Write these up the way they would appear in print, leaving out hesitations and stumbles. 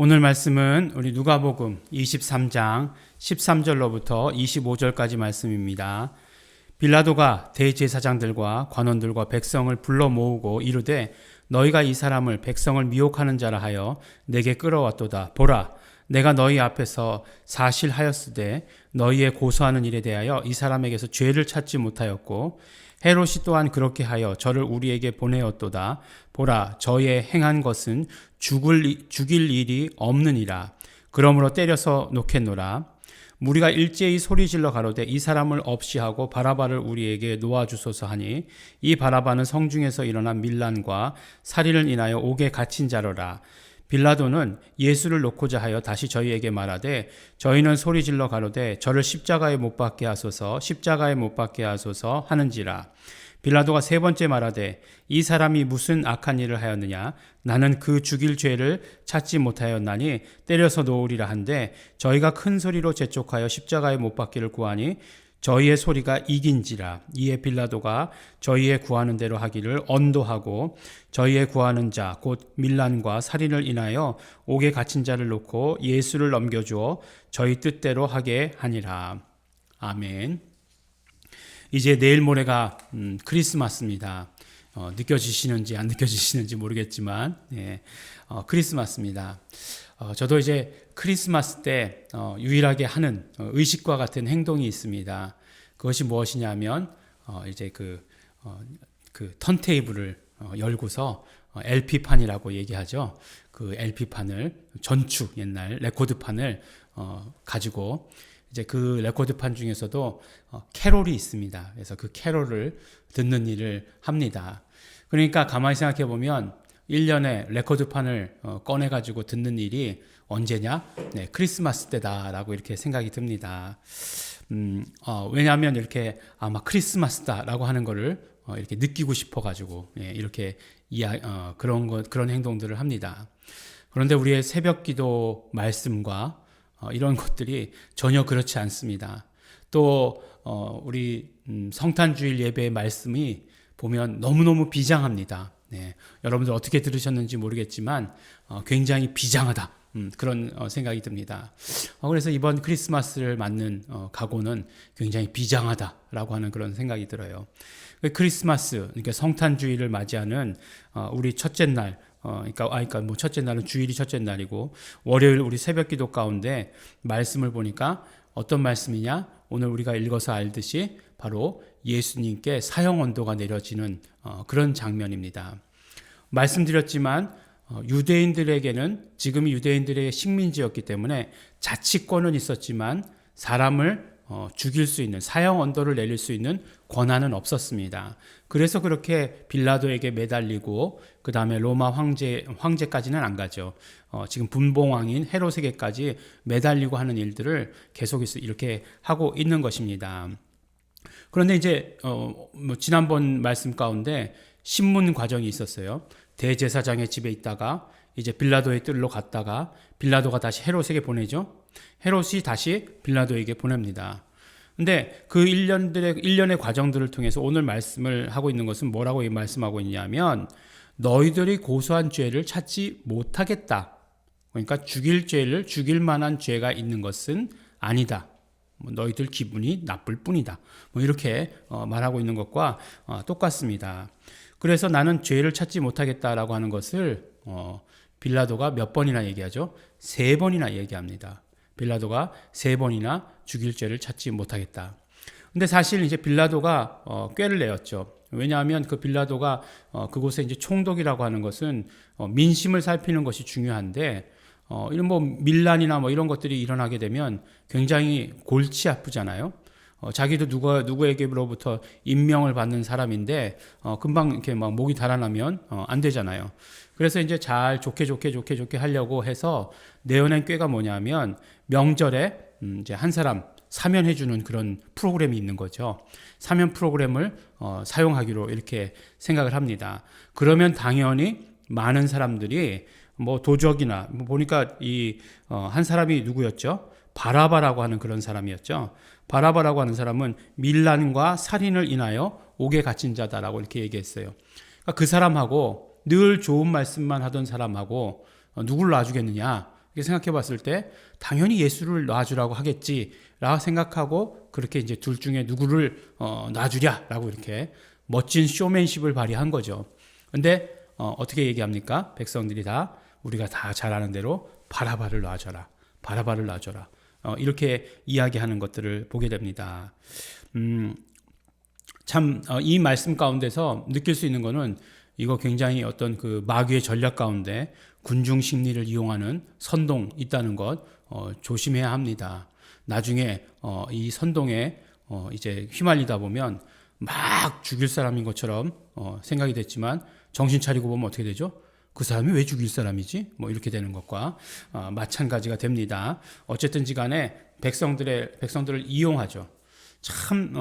오늘 말씀은 우리 누가복음 23장 13절로부터 25절까지 말씀입니다. 빌라도가 대제사장들과 관원들과 백성을 불러 모으고 이르되 너희가 이 사람을 백성을 미혹하는 자라 하여 내게 끌어왔도다. 보라, 내가 너희 앞에서 사실하였으되 너희의 고소하는 일에 대하여 이 사람에게서 죄를 찾지 못하였고 헤롯이 또한 그렇게 하여 저를 우리에게 보내었도다. 보라, 저의 행한 것은 죽일 일이 없느니라. 그러므로 때려서 놓겠노라. 무리가 일제히 소리질러 가로되 이 사람을 없이 하고 바라바를 우리에게 놓아주소서 하니 이 바라바는 성중에서 일어난 밀란과 살인을 인하여 옥에 갇힌 자로라. 빌라도는 예수를 놓고자 하여 다시 저희에게 말하되 저희는 소리질러 가로되 저를 십자가에 못 박게 하소서 십자가에 못 박게 하소서 하는지라. 빌라도가 세 번째 말하되 이 사람이 무슨 악한 일을 하였느냐? 나는 그 죽일 죄를 찾지 못하였나니 때려서 놓으리라 한데 저희가 큰 소리로 재촉하여 십자가에 못 박기를 구하니 저희의 소리가 이긴지라. 이에 빌라도가 저희의 구하는 대로 하기를 언도하고 저희의 구하는 자 곧 밀란과 살인을 인하여 옥에 갇힌 자를 놓고 예수를 넘겨주어 저희 뜻대로 하게 하니라. 아멘. 이제 내일 모레가 크리스마스입니다. 느껴지시는지 안 느껴지시는지 모르겠지만 크리스마스입니다. 저도 이제 크리스마스 때 유일하게 하는 의식과 같은 행동이 있습니다. 그것이 무엇이냐면 이제 그 턴테이블을 열고서 LP판이라고 얘기하죠. 그 LP판을 전축 옛날 레코드판을 가지고 이제 그 레코드판 중에서도 캐롤이 있습니다. 그래서 그 캐롤을 듣는 일을 합니다. 그러니까 가만히 생각해 보면 1년에 레코드판을 꺼내가지고 듣는 일이 언제냐? 네, 크리스마스 때다라고 이렇게 생각이 듭니다. 왜냐하면 이렇게 아마 크리스마스다라고 하는 거를 이렇게 느끼고 싶어가지고 이렇게 그런 행동들을 합니다. 그런데 우리의 새벽기도 말씀과 이런 것들이 전혀 그렇지 않습니다. 또 우리 성탄주일 예배의 말씀이 보면 너무너무 비장합니다. 네, 여러분들 어떻게 들으셨는지 모르겠지만 굉장히 비장하다. 그런 생각이 듭니다. 그래서 이번 크리스마스를 맞는 각오는 굉장히 비장하다라고 하는 그런 생각이 들어요. 크리스마스, 그러니까 성탄주일을 맞이하는 우리 첫째 날, 그러니까 뭐 첫째 날은 주일이 첫째 날이고 월요일 우리 새벽기도 가운데 말씀을 보니까 어떤 말씀이냐? 오늘 우리가 읽어서 알듯이 바로 예수님께 사형 언도가 내려지는 그런 장면입니다. 말씀드렸지만 유대인들에게는 지금이 유대인들의 식민지였기 때문에 자치권은 있었지만 사람을 죽일 수 있는 사형 언도를 내릴 수 있는 권한은 없었습니다. 그래서 그렇게 빌라도에게 매달리고 그 다음에 로마 황제까지는 안 가죠. 지금 분봉왕인 헤롯에게까지 매달리고 하는 일들을 계속 이렇게 하고 있는 것입니다. 그런데 이제 지난번 말씀 가운데 신문 과정이 있었어요. 대제사장의 집에 있다가 이제 빌라도의 뜰로 갔다가 빌라도가 다시 헤롯에게 보내죠. 헤롯이 다시 빌라도에게 보냅니다. 근데 그 일련의 과정들을 통해서 오늘 말씀을 하고 있는 것은 뭐라고 말씀하고 있냐면 너희들이 고소한 죄를 찾지 못하겠다. 그러니까 죽일 만한 죄가 있는 것은 아니다. 너희들 기분이 나쁠 뿐이다. 이렇게 말하고 있는 것과 똑같습니다. 그래서 나는 죄를 찾지 못하겠다라고 하는 것을 빌라도가 몇 번이나 얘기하죠? 3번이나 얘기합니다. 빌라도가 3번이나 죽일 죄를 찾지 못하겠다. 근데 사실 이제 빌라도가 꾀를 내었죠. 왜냐하면 그 빌라도가 그곳에 이제 총독이라고 하는 것은 민심을 살피는 것이 중요한데 이런 뭐 밀란이나 뭐 이런 것들이 일어나게 되면 굉장히 골치 아프잖아요. 자기도 누구에게로부터 임명을 받는 사람인데 금방 이렇게 막 목이 달아나면 안 되잖아요. 그래서 이제 잘 좋게 하려고 해서 내어낸 꾀가 뭐냐면 명절에 이제 한 사람 사면해 주는 그런 프로그램이 있는 거죠. 사면 프로그램을 사용하기로 이렇게 생각을 합니다. 그러면 당연히 많은 사람들이 뭐 도적이나 보니까 한 사람이 누구였죠? 바라바라고 하는 그런 사람이었죠. 바라바라고 하는 사람은 밀란과 살인을 인하여 옥에 갇힌 자다라고 이렇게 얘기했어요. 그러니까 그 사람하고 늘 좋은 말씀만 하던 사람하고 누굴 놔주겠느냐? 이렇게 생각해 봤을 때 당연히 예수를 놔주라고 하겠지라고 생각하고 그렇게 이제 둘 중에 누구를 놔주랴라고 이렇게 멋진 쇼맨십을 발휘한 거죠. 근데 어떻게 얘기합니까? 백성들이 다 우리가 다 잘 아는 대로 바라바를 놔줘라. 바라바를 놔줘라. 이렇게 이야기하는 것들을 보게 됩니다. 참 이 말씀 가운데서 느낄 수 있는 거는 이거 굉장히 어떤 그 마귀의 전략 가운데 군중 심리를 이용하는 선동 있다는 것 조심해야 합니다. 나중에 이 선동에 이제 휘말리다 보면 막 죽일 사람인 것처럼 생각이 됐지만 정신 차리고 보면 어떻게 되죠? 그 사람이 왜 죽일 사람이지? 뭐 이렇게 되는 것과 마찬가지가 됩니다. 어쨌든지 간에 백성들을 이용하죠. 참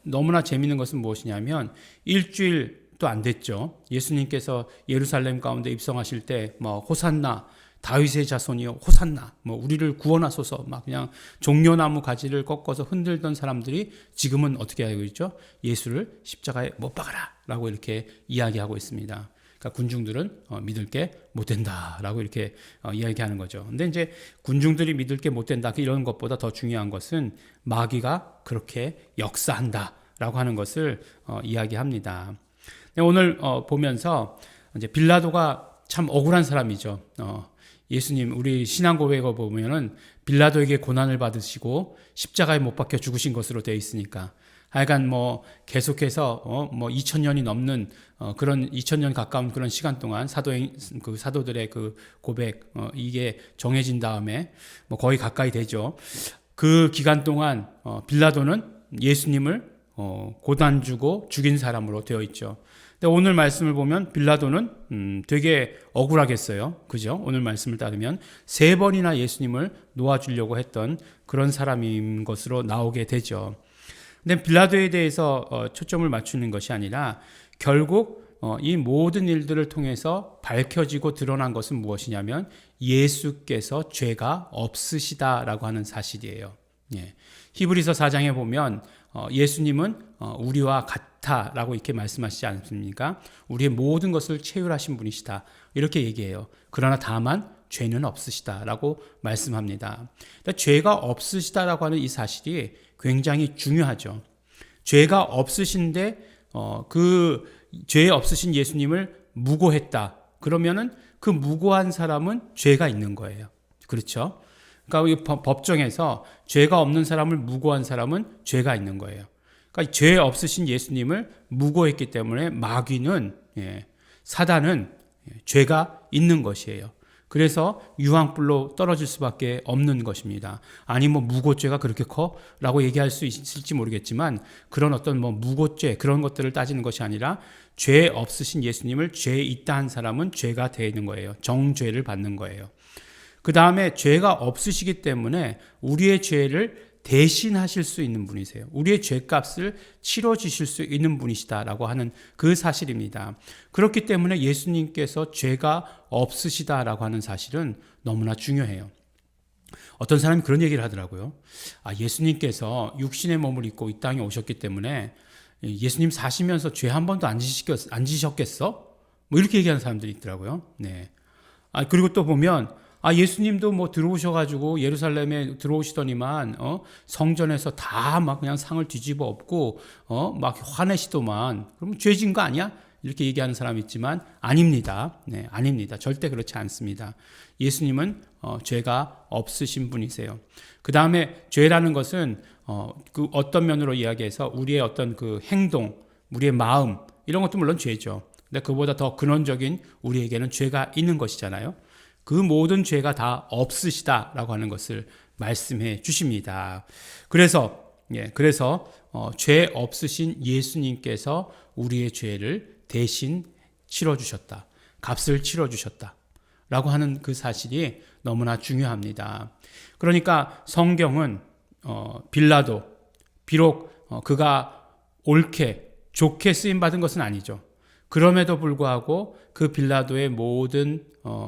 너무나 재미있는 것은 무엇이냐면 일주일도 안 됐죠. 예수님께서 예루살렘 가운데 입성하실 때 뭐 호산나 다윗의 자손이여 호산나 뭐 우리를 구원하소서 막 그냥 종려나무 가지를 꺾어서 흔들던 사람들이 지금은 어떻게 하고 있죠? 예수를 십자가에 못 박아라라고 이렇게 이야기하고 있습니다. 그러니까 군중들은 믿을 게 못 된다라고 이렇게 이야기하는 거죠. 근데 이제 군중들이 믿을 게 못 된다 이런 것보다 더 중요한 것은 마귀가 그렇게 역사한다라고 하는 것을 이야기합니다. 오늘 보면서 이제 빌라도가 참 억울한 사람이죠. 예수님 우리 신앙고백을 보면은 빌라도에게 고난을 받으시고 십자가에 못 박혀 죽으신 것으로 되어 있으니까 하여간 뭐 계속해서 뭐 2000년이 넘는 그런 2000년 가까운 그런 시간 동안 사도들의 그 고백 이게 정해진 다음에 뭐 거의 가까이 되죠. 그 기간 동안 빌라도는 예수님을 고난 주고 죽인 사람으로 되어 있죠. 근데 오늘 말씀을 보면 빌라도는 되게 억울하겠어요. 그죠? 오늘 말씀을 따르면 3번이나 예수님을 놓아주려고 했던 그런 사람인 것으로 나오게 되죠. 근데 빌라도에 대해서 초점을 맞추는 것이 아니라 결국 이 모든 일들을 통해서 밝혀지고 드러난 것은 무엇이냐면 예수께서 죄가 없으시다라고 하는 사실이에요. 예. 히브리서 4장에 보면 예수님은 우리와 같다라고 이렇게 말씀하시지 않습니까? 우리의 모든 것을 체휼하신 분이시다 이렇게 얘기해요. 그러나 다만 죄는 없으시다라고 말씀합니다. 그러니까 죄가 없으시다라고 하는 이 사실이 굉장히 중요하죠. 죄가 없으신데 그 죄 없으신 예수님을 무고했다. 그러면은 그 무고한 사람은 죄가 있는 거예요. 그렇죠? 그러니까 법정에서 죄가 없는 사람을 무고한 사람은 죄가 있는 거예요. 그러니까 죄 없으신 예수님을 무고했기 때문에 마귀는 사단은 죄가 있는 것이에요. 그래서 유황불로 떨어질 수밖에 없는 것입니다. 아니 뭐 무고죄가 그렇게 커? 라고 얘기할 수 있을지 모르겠지만 그런 어떤 뭐 무고죄 그런 것들을 따지는 것이 아니라 죄 없으신 예수님을 죄 있다 한 사람은 죄가 되는 거예요. 정죄를 받는 거예요. 그 다음에 죄가 없으시기 때문에 우리의 죄를 대신하실 수 있는 분이세요. 우리의 죄값을 치러주실 수 있는 분이시다라고 하는 그 사실입니다. 그렇기 때문에 예수님께서 죄가 없으시다라고 하는 사실은 너무나 중요해요. 어떤 사람이 그런 얘기를 하더라고요. 예수님께서 육신의 몸을 입고 이 땅에 오셨기 때문에 예수님 사시면서 죄 한 번도 안 지셨겠어? 뭐 이렇게 얘기하는 사람들이 있더라고요. 네. 그리고 또 보면 예수님도 뭐 들어오셔가지고 예루살렘에 들어오시더니만 성전에서 다 막 그냥 상을 뒤집어 엎고 막 화내시더만 그럼 죄진 거 아니야? 이렇게 얘기하는 사람이 있지만 아닙니다. 네, 아닙니다. 절대 그렇지 않습니다. 예수님은 죄가 없으신 분이세요. 그 다음에 죄라는 것은 그 어떤 면으로 이야기해서 우리의 어떤 그 행동, 우리의 마음 이런 것도 물론 죄죠. 근데 그보다 더 근원적인 우리에게는 죄가 있는 것이잖아요. 그 모든 죄가 다 없으시다라고 하는 것을 말씀해 주십니다. 그래서 죄 없으신 예수님께서 우리의 죄를 대신 치러주셨다. 값을 치러주셨다라고 하는 그 사실이 너무나 중요합니다. 그러니까 성경은 빌라도 비록 그가 옳게 좋게 쓰임받은 것은 아니죠. 그럼에도 불구하고 그 빌라도의 모든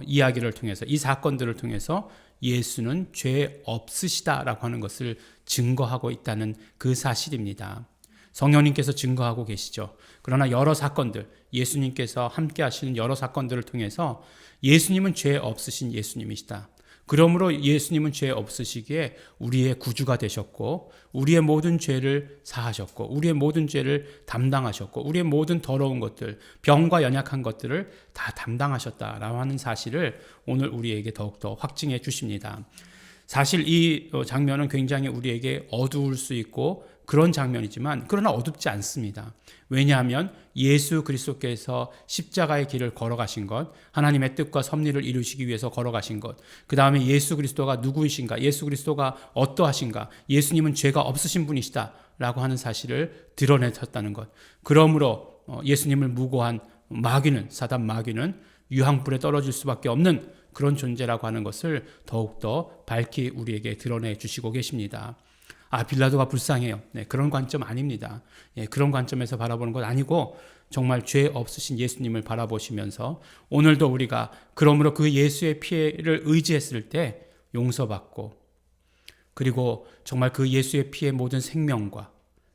이야기를 통해서 이 사건들을 통해서 예수는 죄 없으시다라고 하는 것을 증거하고 있다는 그 사실입니다. 성령님께서 증거하고 계시죠. 그러나 여러 사건들, 예수님께서 함께 하시는 여러 사건들을 통해서 예수님은 죄 없으신 예수님이시다. 그러므로 예수님은 죄 없으시기에 우리의 구주가 되셨고 우리의 모든 죄를 사하셨고 우리의 모든 죄를 담당하셨고 우리의 모든 더러운 것들, 병과 연약한 것들을 다 담당하셨다라고 하는 사실을 오늘 우리에게 더욱더 확증해 주십니다. 사실 이 장면은 굉장히 우리에게 어두울 수 있고 그런 장면이지만 그러나 어둡지 않습니다. 왜냐하면 예수 그리스도께서 십자가의 길을 걸어가신 것, 하나님의 뜻과 섭리를 이루시기 위해서 걸어가신 것, 그 다음에 예수 그리스도가 누구이신가, 예수 그리스도가 어떠하신가, 예수님은 죄가 없으신 분이시다 라고 하는 사실을 드러내셨다는 것. 그러므로 예수님을 무고한 마귀는, 사단 마귀는 유황불에 떨어질 수밖에 없는 그런 존재라고 하는 것을 더욱더 밝히 우리에게 드러내 주시고 계십니다. 빌라도가 불쌍해요. 네, 그런 관점 아닙니다. 그런 관점에서 바라보는 것 아니고 정말 죄 없으신 예수님을 바라보시면서 오늘도 우리가 그러므로 그 예수의 피를 의지했을 때 용서받고 그리고 정말 그 예수의 피의 모든 생명과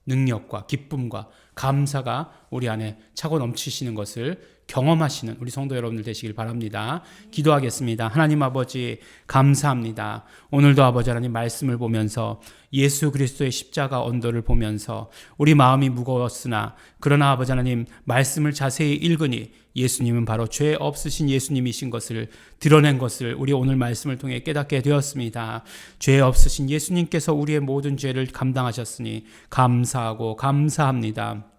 능력과 기쁨과 감사가 우리 안에 차고 넘치시는 것을 경험하시는 우리 성도 여러분들 되시길 바랍니다. 기도하겠습니다. 하나님 아버지 감사합니다. 오늘도 아버지 하나님 말씀을 보면서 예수 그리스도의 십자가 언도를 보면서 우리 마음이 무거웠으나 그러나 아버지 하나님 말씀을 자세히 읽으니 예수님은 바로 죄 없으신 예수님이신 것을 드러낸 것을 우리 오늘 말씀을 통해 깨닫게 되었습니다. 죄 없으신 예수님께서 우리의 모든 죄를 감당하셨으니 감사하고 감사합니다.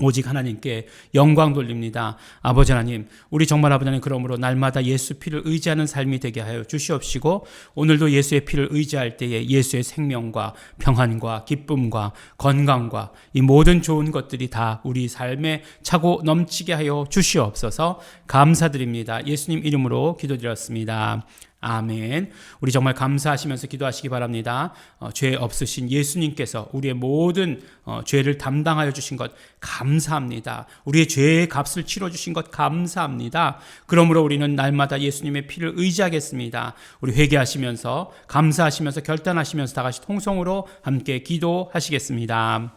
오직 하나님께 영광 돌립니다. 아버지 하나님, 우리 정말 아버지 하나님 그러므로 날마다 예수 피를 의지하는 삶이 되게 하여 주시옵시고 오늘도 예수의 피를 의지할 때에 예수의 생명과 평안과 기쁨과 건강과 이 모든 좋은 것들이 다 우리 삶에 차고 넘치게 하여 주시옵소서. 감사드립니다. 예수님 이름으로 기도드렸습니다. 아멘. 우리 정말 감사하시면서 기도하시기 바랍니다. 죄 없으신 예수님께서 우리의 모든 죄를 담당하여 주신 것 감사합니다. 우리의 죄의 값을 치러주신 것 감사합니다. 그러므로 우리는 날마다 예수님의 피를 의지하겠습니다. 우리 회개하시면서 감사하시면서 결단하시면서 다 같이 통성으로 함께 기도하시겠습니다.